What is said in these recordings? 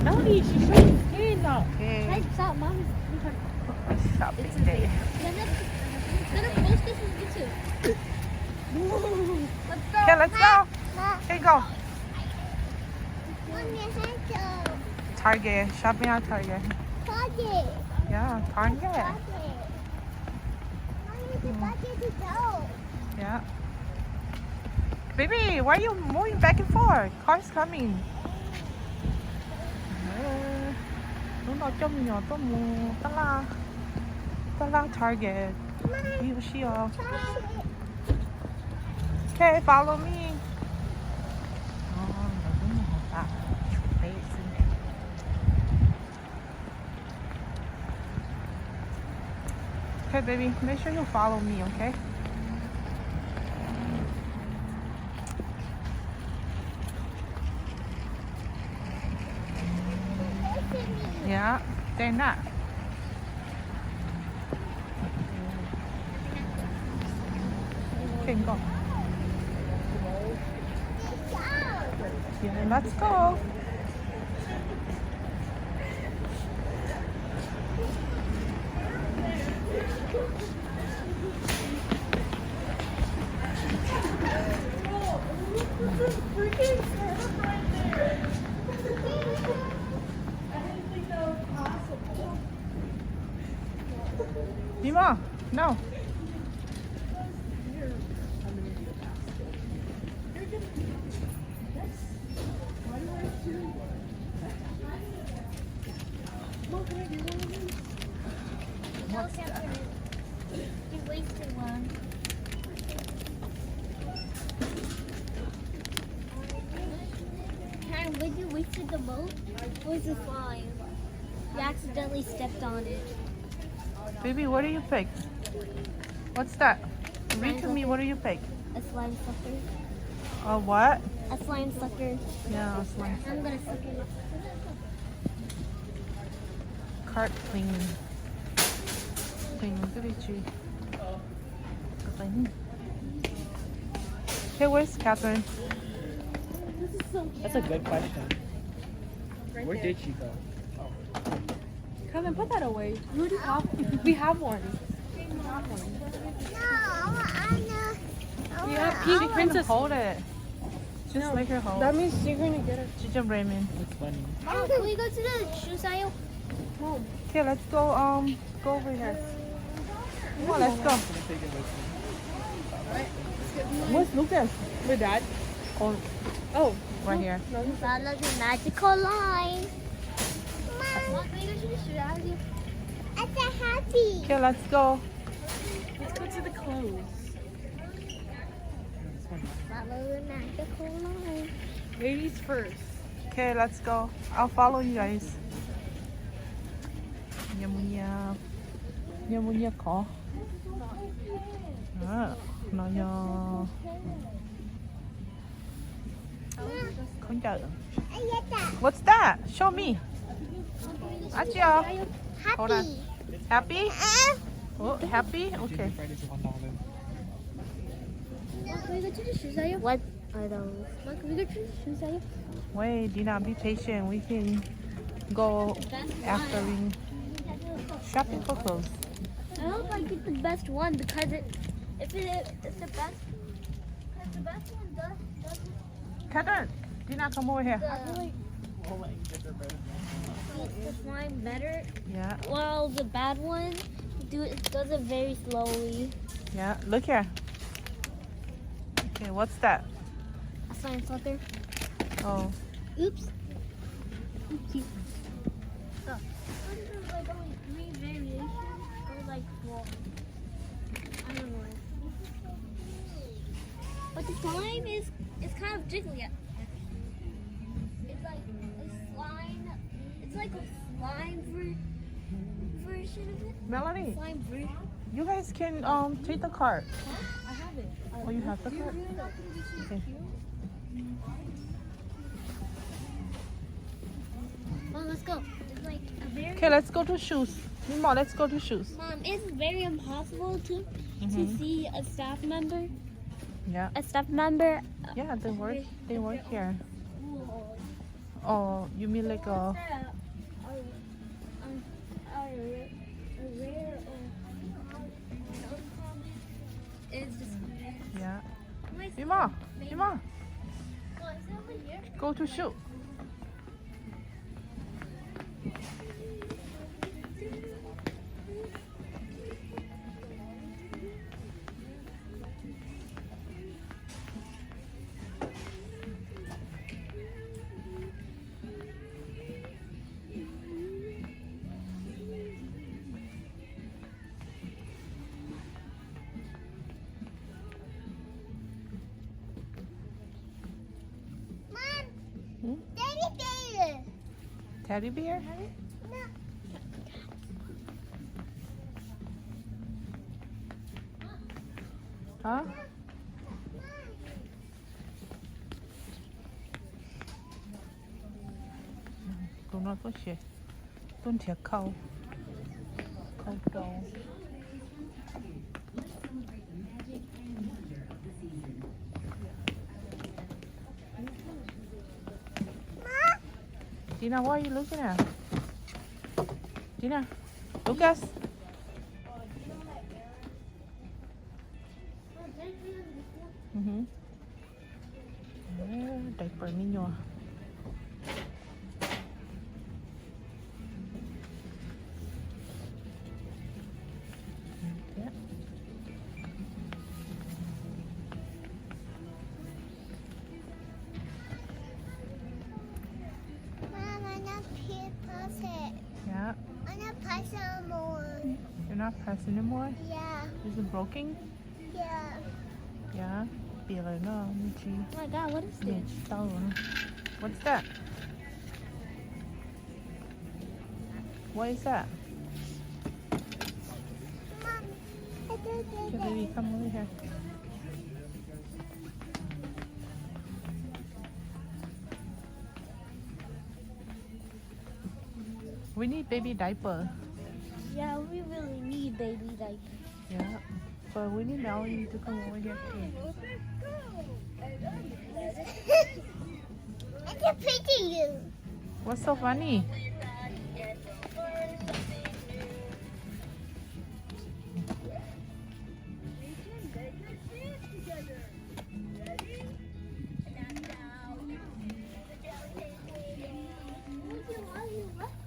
Melanie, she's showing skin now. Okay. Stop, Mom. Shopping day. Gonna post this on YouTube. Let's go. Okay, let's go. Okay, go. Target. Shopping at Target. Yeah, Target. Yeah. Baby, why are you moving back and forth? Car's coming. Nó trong nhỏ tôi mua ta la Target. You see Okay, follow me. Okay, baby, make sure you follow me, okay? Yeah, they're not. Okay, go. Yeah, let's go. Dima, no. You wasted one. Karen, when you wasted the boat, it was a slime. You accidentally stepped on it. Baby, what do you pick? What's that? Read to me, what do you pick? A slime sucker. A what? A slime sucker. Yeah, it's like I'm gonna suck it. cart cleaning. Cleaning, good at you. Okay, where's Catherine? That's a good question. Where did she go? Kevin, put that away. We already have. We have one. We have She pink can princess. hold it. Just No, make her hold. That means you're gonna get it. Chicha Raymond. That's funny. Mom, can we go to the shoe sale? Home. Okay, let's go go over here. Come on, let's go. Where's Lucas? With dad. Oh, Oh. right here. Follow the magical line. Mom, can we go to the shoe sale? It's a happy. Okay, let's go. Let's go to the clothes. Follow the magical line. Ladies first. Okay, let's go. I'll follow you guys. Nyamunya. Nyamunya ko. Ah, nanya. Không chờ. What's that? Show me. Achio. Hold on. Happy. Happy? Oh, happy? Okay. Mom, can we go to the shoe sale? What are those? Mom, can we go to the shoe sale? Wait, Dina, be patient. We can go after we shopping for clothes. I hope I get the best one because if the best one does Catherine, Dina, come over here. the slime better, Yeah, while the bad one does it very slowly. yeah. Look here. Okay, what's that? A slime sucker. Oh, Oops. Oopsie. Oh. There's like only 3 variations or like 4. I don't know. But the slime is kind of jiggly. It's like a slime. It's like a slime version of it. Melanie, Slime version. you guys can take the cart. I have it. Oh, you have the cart? Okay. Mom, let's go. It's like a very. Okay, let's go to shoes. Mom, let's go to shoes. Mom, it's very impossible to Mhm. see a staff member. Yeah. A staff member. Yeah, they work here. Oh, you mean like a... rare it's just Yeah. Yuma, Yuma, what is it over here? go to shoot. Mom, Hmm? Daddy bear. Teddy bear? No. Huh? Cô nói có gì? Tôn thiệt khâu. Khâu cầu. Gina, what are you looking at? Gina, Lucas. Diaper ninyo. Okay. Mom, I'm not it. Yeah, I'm not passing more. you're not pressing anymore? Yeah, Is it broken? yeah. Yeah. Bị rồi nó chi. Oh my God, what is Yeah, this? tao rồi. What's that? What is that? Mom, Okay, baby, come over here. We need baby diaper. yeah, we really need baby diapers. Yeah. But we need Melanie to come over here too. I can picture you. What's so funny?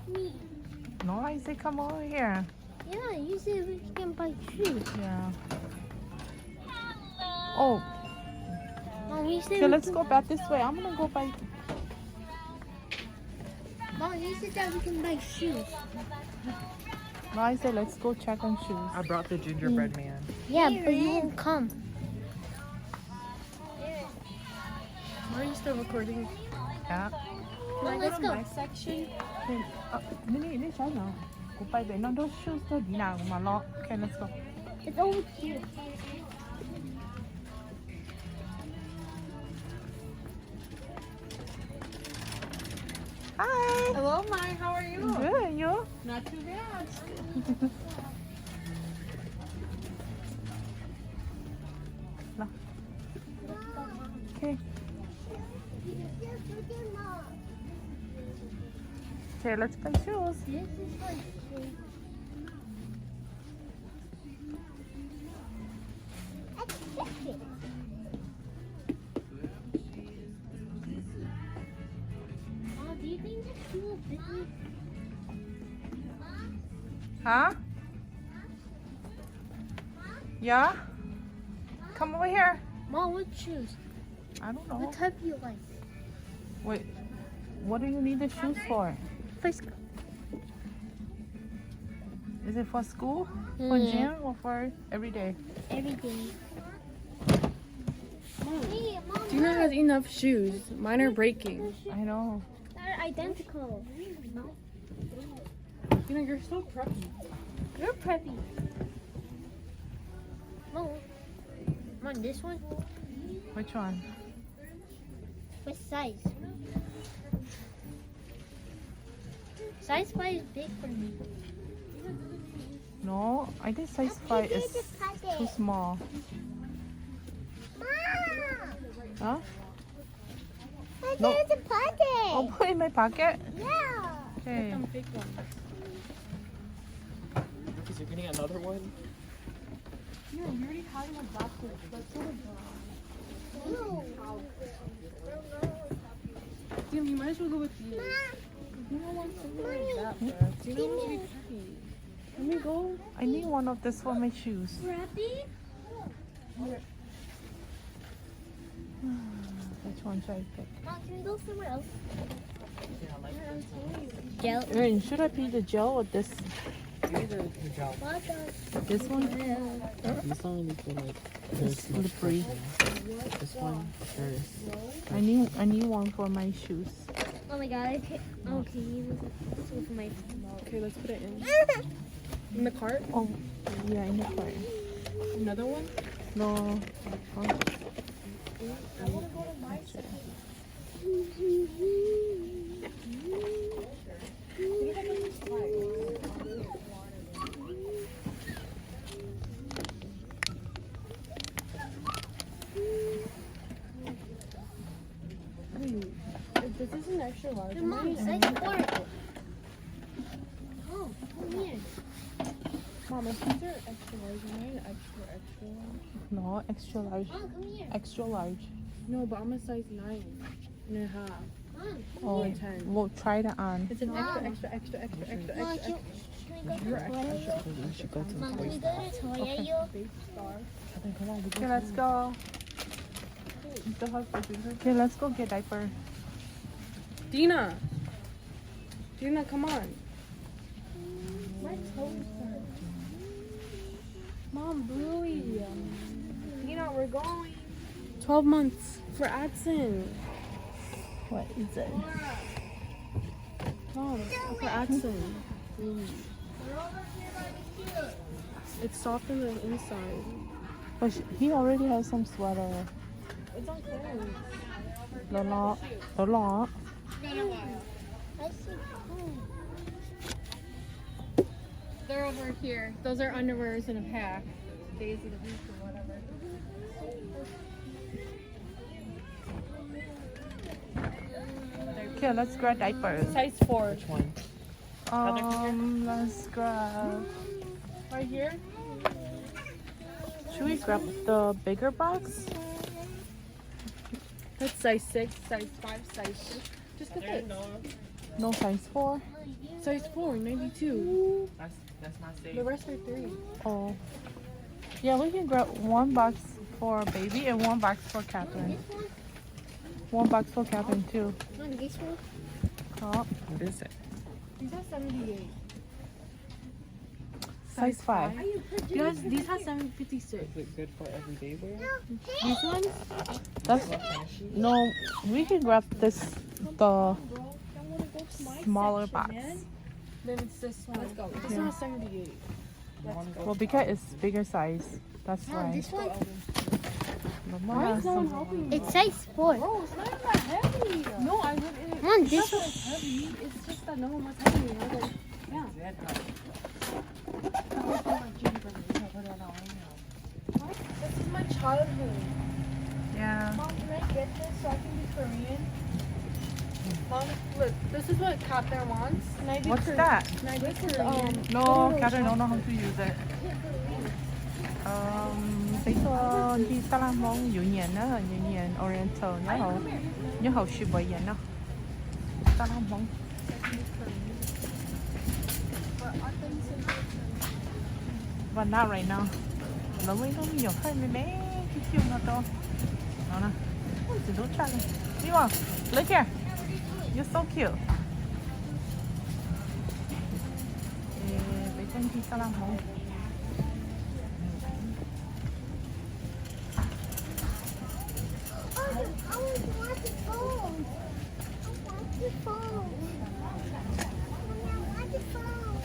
Me. No, I say come over here. Yeah, you said we can buy shoes. Yeah. Oh, Mom, you said okay, let's go back this way. I'm gonna go by. Mom, you said that we can buy shoes. No, I say let's go check on shoes. I brought the gingerbread man. Yeah, but you won't come. Are you still recording? Yeah. Can I go let's to go. my section? Nini, try now. Go by there. No, those shoes don't need now. Okay, let's go. It's over here. Hi. Hello, Mai. How are you? Good, you? Not too bad. Okay. Okay, let's buy shoes. This is like shoes. Let's fix it. Oh, do you think the shoe will fit me? Huh? Yeah? Come over here. Mom, what shoes? I don't know. What type do you like? Wait, what do you need the shoes for? First, Is it for school, for gym, or for every day? every day. Hey, Mom, Gina has enough shoes. Mine are breaking. I know. they're identical. Gina, you're so preppy. You're preppy. Mom, Mom, this one? Which one? What size? Size 5 is big for me. No, I think size 5 is too small. Mom! Huh? I No. there's a pocket. Oh, put it in my pocket. Yeah. Okay. Because you're getting another one. Yeah, you already have them in black. Let's go with brown. Damn, you might as well go with these. You don't want something like that, bro. You don't want to be picky. Let me go. I need one of this for my shoes. Scrappy? Which one should I pick? Mom, can we go somewhere else? Yeah, I like Gel. Erin, should I pick the gel or this either the gel. this one? These don't really feel like there's much Slippery. pressure. This one, first. I need one for my shoes. Oh my god, I can't. Okay, this is for my. Okay, let's put it in. In the cart? Oh, yeah, in the car. Another one? No. Oh. This is an extra large. Mom, size 4. Oh, come here. Mom, if these are extra large, am I an extra large? No, extra large. Mom, come here. Extra large. No, but I'm a size 9.5. Mom, Oh, 10. we'll try that on. It's an Mom. extra. Mom, can we go to Toya? We should go to Mom, the can we toy go to Toya? Big star. Okay, let's go. Okay, let's go get diaper. Dina! Dina, come on. My toes hurt. Mom, Bluey. Dina, we're going. 12 months for Adson. What is it? Mom, for Adson. It's soft on the inside. But he already has some sweater. It's on clothes. Lola. They're over here. Those are underwears in a pack. Days of the week or whatever. Okay, let's grab diapers. Size 4. Which one? Let's grab. Right here? Should we grab the bigger box? That's size 6, size 5, size 6. Just get this. No, size 4. Size 4, 92. That's my safe. The rest are 3. Oh. Yeah, we can grab one box for baby and one box for Catherine. One box for Catherine too. Mom, this one? Oh, What is it? These are 78. size 5. These have 756. Is it good for everyday wear? These ones? That's no. We can grab this the smaller box. Then it's this one. Let's go. This Yeah. one has 78. Well, because it's bigger size. That's Mom, why. this one? Why is no one helping me? It's size 4. Bro, it's not even that heavy. No, I would. Mom, It's this not that it's heavy. It's just that no one was helping me. I was like, yeah. This is my childhood. Yeah. Mom, can I get this so I can be Korean? Mom, look, this is what Catherine wants. Can I be What's that? Can I be Korean? No, Catherine don't know how to use it. Bây giờ đi ta làm món dụ nhện đó, dụ nhện Oriental nhớ hậu sư bởi vậy đó. Ta làm món. But not right now. Nó mới nhiều hơi mấy bé cái chiều nó to. Nó nè. Chỉ đốt chặt này. Đi vào. Look here. You're so cute. Bây giờ đi ta làm món. I want the phone. I want the phone. I want the phone.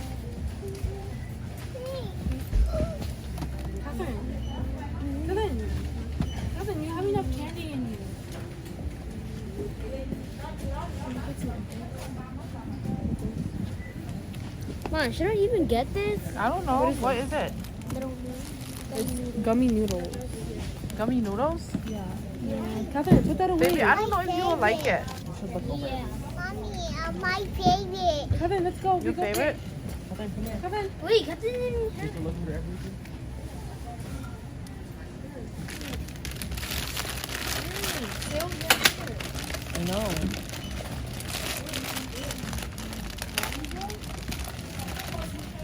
Catherine, you have enough candy in you. Mom, should I even get this? I don't know. What is it? Gummy noodles. Gummy noodles? Yeah. Catherine, put that away. Baby, I don't know if you will like it. should look over. Yeah. Mommy, my favorite. Kevin, let's go. Your favorite? Kevin, come here. Kevin. Wait, Captain didn't You have can look for everything. I know.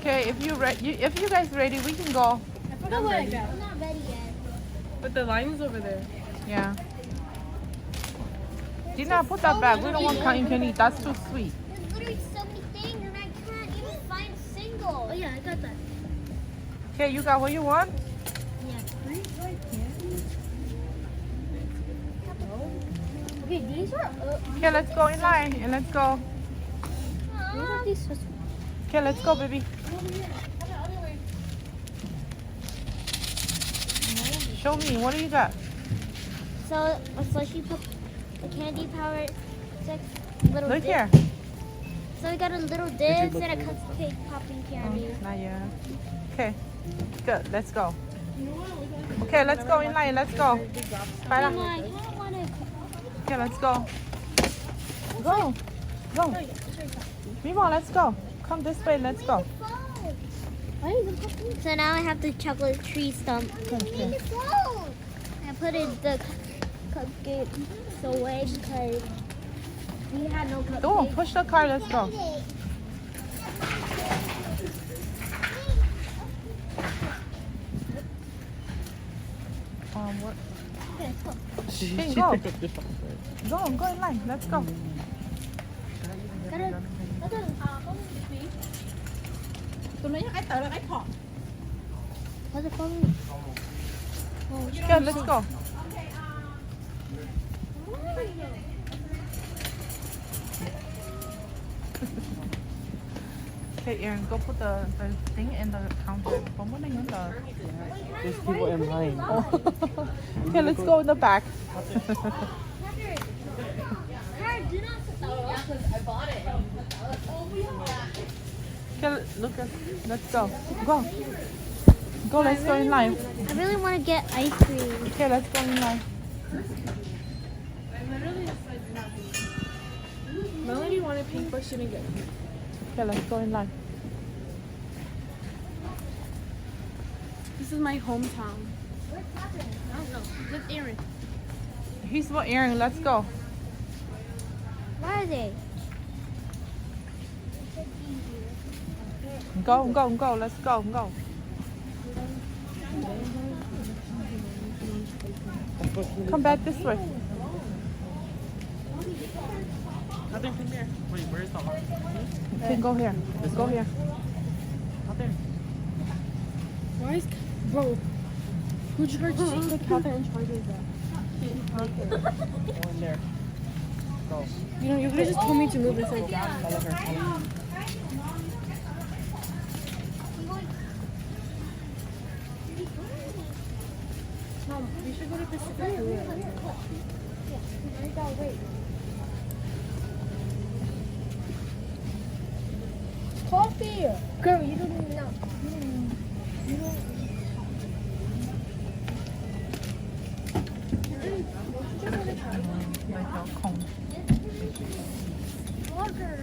Okay, if you guys ready, we can go. I forgot what I got. I'm not ready yet. But the line's over there. Yeah. Gina, put that back. We don't want cotton candy. That's too sweet. There's literally so many things and I can't even find a single. Oh yeah, I got that. Okay, you got what you want? Yeah. Okay, these are Okay, let's go in line and let's go. these are these supposed to Okay, let's go, baby. Show me. What do you got? So a slushy pop, a candy power, six little Look dip. here. So we got a little you dips look and a over? cupcake popping candy. Not yet. Okay. Good. Let's go. Okay, let's go in line. Let's go. I'm Para. like, I don't want to. Okay, let's go. Go. Go. Mimo, let's go. Come this way. Let's go. So now I have the chocolate tree stump cookie. I put it the cupcake away because we had no cupcake. Go. Push the car. Let's go. What? She Okay, go. picked up the chocolate. Go in line. Let's go. Tụi nó nhắc tự là cái thọ. What's it called? Okay, let's go. Okay, Aaron, go put the thing in the counter. Không có nành the. There's people in line. Okay, let's go in the back. Okay, look at. Let's go. Go. Go. Let's go in line. I really want to get ice cream. Okay, let's go in line. Melody wanted pink, but she didn't get it. Okay, let's go in line. This is my hometown. I don't know. With Aaron. He's what, Aaron? Let's go. Where are they? Go. Let's go. Come back this way. Nothing from here. Wait, where's the heart? Okay, go here. Let's go here. Nothing. Why is... Bro. Who charges the Catherine charges that? Go in there. Go. You know, you could have just told me to move instead of that. Follow her. Mom, we should go to Pacific Blue. Coffee. Girl, you don't even know. Like a cone. Water.